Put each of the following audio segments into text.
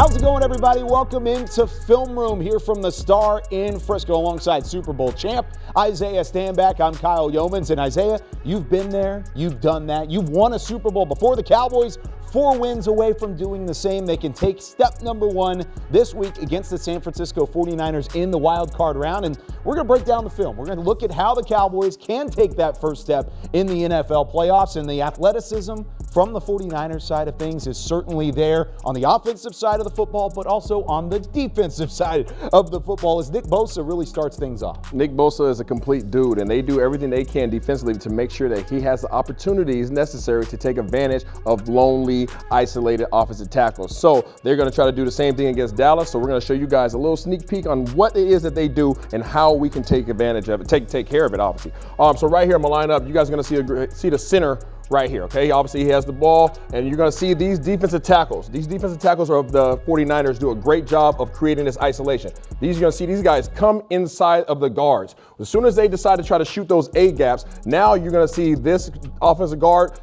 How's it going, everybody? Welcome into Film Room here from the Star in Frisco alongside Super Bowl champ Isaiah Stanback. I'm Kyle Youmans. And Isaiah, you've been there, you've done that. You've won a Super Bowl before. The Cowboys 4 wins away from doing the same. They can take step number 1 this week against the San Francisco 49ers in the wild card round. And we're going to break down the film. We're going to look at how the Cowboys can take that first step in the NFL playoffs. And the athleticism from the 49ers side of things is certainly there on the offensive side of the football, but also on the defensive side of the football as Nick Bosa really starts things off. Nick Bosa is a complete dude, and they do everything they can defensively to make sure that he has the opportunities necessary to take advantage of lonely, isolated offensive tackles. So they're going to try to do the same thing against Dallas. So we're going to show you guys a little sneak peek on what it is that they do and how we can take advantage of it, take care of it, obviously. So right here, I'm going to line up. You guys are going to see the center right here, okay? Obviously, he has the ball, and you're going to see these defensive tackles. These defensive tackles of the 49ers do a great job of creating this isolation. You're going to see these guys come inside of the guards. As soon as they decide to try to shoot those A gaps, now you're going to see this offensive guard,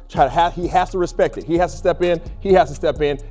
he has to respect it. He has to step in,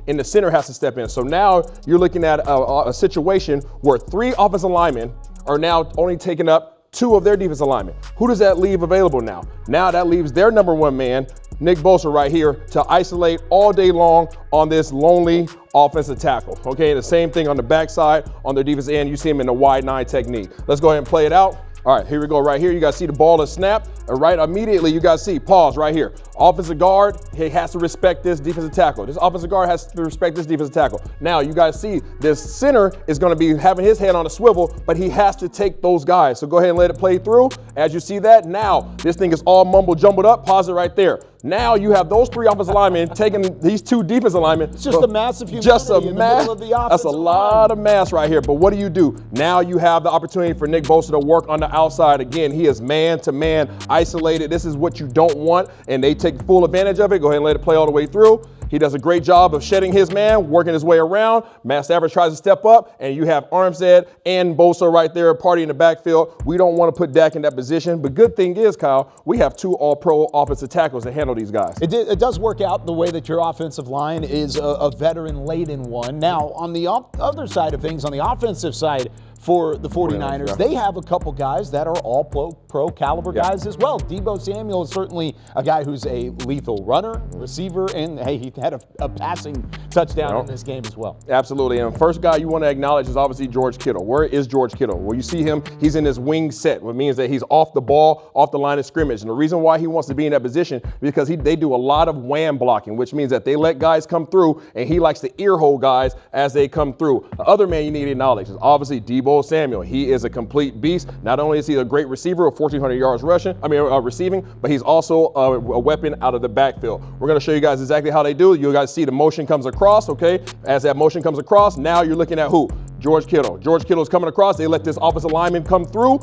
and the center has to step in. So now you're looking at a situation where 3 offensive linemen are now only taking up 2 of their defensive linemen. Who does that leave available now? Now that leaves their number 1 man, Nick Bosa, right here to isolate all day long on this lonely offensive tackle. Okay, the same thing on the backside, on their defensive end. You see him in the wide 9 technique. Let's go ahead and play it out. All right, here we go right here. You guys see the ball is snapped. And right immediately, you guys see, pause right here. Offensive guard, he has to respect this defensive tackle. This offensive guard has to respect this defensive tackle. Now, you guys see this center is going to be having his head on a swivel, but he has to take those guys. So go ahead and let it play through. As you see that, now this thing is all mumble jumbled up. Pause it right there. Now you have those 3 offensive linemen taking these 2 defensive linemen. It's just a massive humility in the middle of the offensive That's a lot of mass right here. But what do? Now you have the opportunity for Nick Bosa to work on the outside. Again, he is man-to-man, isolated. This is what you don't want, and they take full advantage of it. Go ahead and let it play all the way through. He does a great job of shedding his man, working his way around. Matt Stafford tries to step up, and you have Armstead and Bosa right there, party in the backfield. We don't want to put Dak in that position, but good thing is, Kyle, we have 2 all-pro offensive tackles to handle these guys. It does work out the way that your offensive line is a veteran-laden one. Now, on the other side of things, on the offensive side, for the 49ers, they have a couple guys that are all pro caliber guys as well. Deebo Samuel is certainly a guy who's a lethal runner, receiver, and hey, he had a passing touchdown in this game as well. Absolutely, and the first guy you want to acknowledge is obviously George Kittle. Where is George Kittle? Well, you see him, he's in his wing set, which means that he's off the ball, off the line of scrimmage. And the reason why he wants to be in that position is because they do a lot of wham blocking, which means that they let guys come through, and he likes to ear hole guys as they come through. The other man you need to acknowledge is obviously Deebo Samuel. He is a complete beast. Not only is he a great receiver of 1,400 yards receiving, but he's also a weapon out of the backfield. We're going to show you guys exactly how they do it. You guys see the motion comes across, okay? As that motion comes across, now you're looking at who? George Kittle. George Kittle is coming across. They let this offensive lineman come through.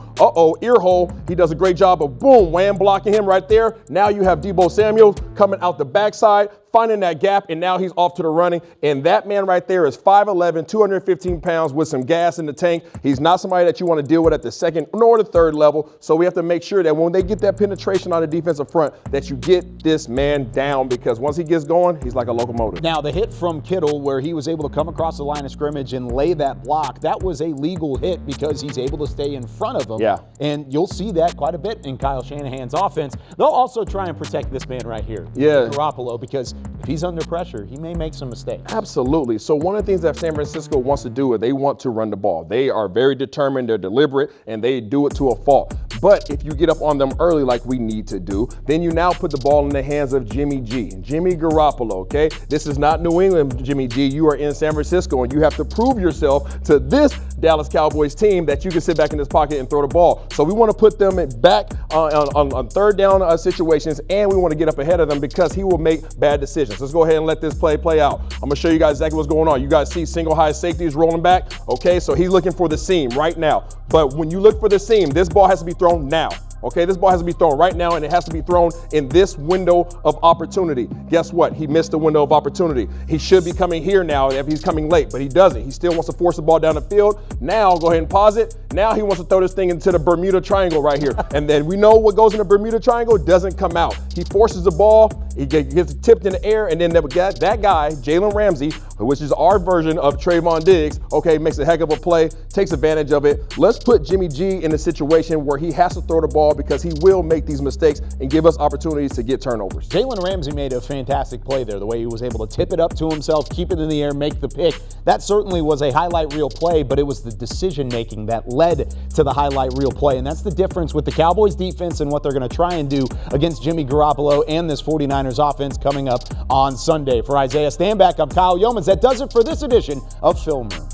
Ear hole. He does a great job of boom, wham, blocking him right there. Now you have Deebo Samuel coming out the backside, finding that gap, and now he's off to the running. And that man right there is 5'11", 215 pounds with some gas in the tank. He's not somebody that you want to deal with at the second nor the third level. So we have to make sure that when they get that penetration on the defensive front, that you get this man down, because once he gets going, he's like a locomotive. Now, the hit from Kittle where he was able to come across the line of scrimmage and lay that block, that was a legal hit because he's able to stay in front of him. Yeah. And you'll see that quite a bit in Kyle Shanahan's offense. They'll also try and protect this man right here, Garoppolo, because if he's under pressure, he may make some mistakes. Absolutely. So one of the things that San Francisco wants to do is they want to run the ball. They are very determined, they're deliberate, and they do it to a fault. But if you get up on them early like we need to do, then you now put the ball in the hands of Jimmy Garoppolo, okay? This is not New England, Jimmy G. You are in San Francisco, and you have to prove yourself to this Dallas Cowboys team that you can sit back in this pocket and throw the ball. So we want to put them back on third down situations, and we want to get up ahead of them because he will make bad decisions. Let's go ahead and let this play out. I'm going to show you guys exactly what's going on. You guys see single high safety is rolling back, okay? So he's looking for the seam right now. But when you look for the seam, this ball has to be thrown now. Okay, this ball has to be thrown right now, and it has to be thrown in this window of opportunity. Guess what? He missed the window of opportunity. He should be coming here now if he's coming late, but he doesn't. He still wants to force the ball down the field. Now, go ahead and pause it. Now he wants to throw this thing into the Bermuda Triangle right here. And then we know what goes in the Bermuda Triangle doesn't come out. He forces the ball He gets tipped in the air, and then that guy, Jalen Ramsey, which is our version of Trayvon Diggs, okay, makes a heck of a play, takes advantage of it. Let's put Jimmy G in a situation where he has to throw the ball because he will make these mistakes and give us opportunities to get turnovers. Jalen Ramsey made a fantastic play there, the way he was able to tip it up to himself, keep it in the air, make the pick. That certainly was a highlight reel play, but it was the decision-making that led to the highlight reel play, and that's the difference with the Cowboys defense and what they're going to try and do against Jimmy Garoppolo and this 49ers offense coming up on Sunday. For Isaiah Stanback, I'm Kyle Youmans. That does it for this edition of Film Room.